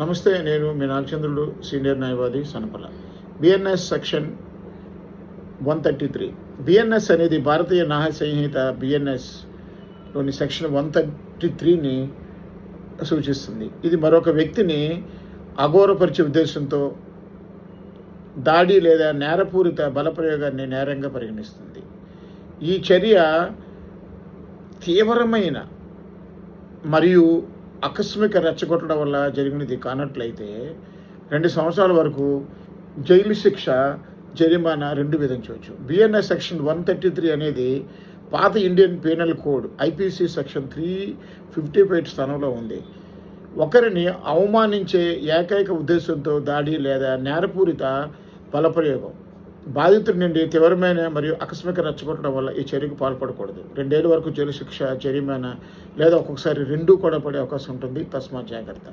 నమస్తే, నేను మీ నాగచంద్రుడు, సీనియర్ న్యాయవాది, సనపల. BNS section 133. బిఎన్ఎస్ అనేది భారతీయ న్యాయ సంహిత బిఎన్ఎస్లోని సెక్షన్ 133ని సూచిస్తుంది. ఇది మరొక వ్యక్తిని అఘోరపరిచే ఉద్దేశంతో దాడి లేదా నేరపూరిత బలప్రయోగాన్ని నేరంగా పరిగణిస్తుంది. ఈ చర్య తీవ్రమైన మరియు ఆకస్మిక రెచ్చగొట్టడం వల్ల జరిగినది కానట్లయితే 2 సంవత్సరాల వరకు జైలు శిక్ష, జరిమానా 2 విధించవచ్చు. బిఎన్ఎస్ సెక్షన్ 133 అనేది పాత Indian penal code IPC section 355 స్థానంలో ఉంది. ఒకరిని అవమానించే ఏకైక ఉద్దేశంతో దాడి లేదా నేరపూరిత బలప్రయోగం బాధితుడి నుండి తీవ్రమైన మరియు ఆకస్మిక రెచ్చగొట్టడం వల్ల ఈ చర్యకు పాల్పడకూడదు. 2 ఏళ్ల వరకు జైలు శిక్ష, జరిమానా లేదా ఒక్కొక్కసారి 2 కూడా పడే అవకాశం ఉంటుంది. తస్మాత్ జాగ్రత్త.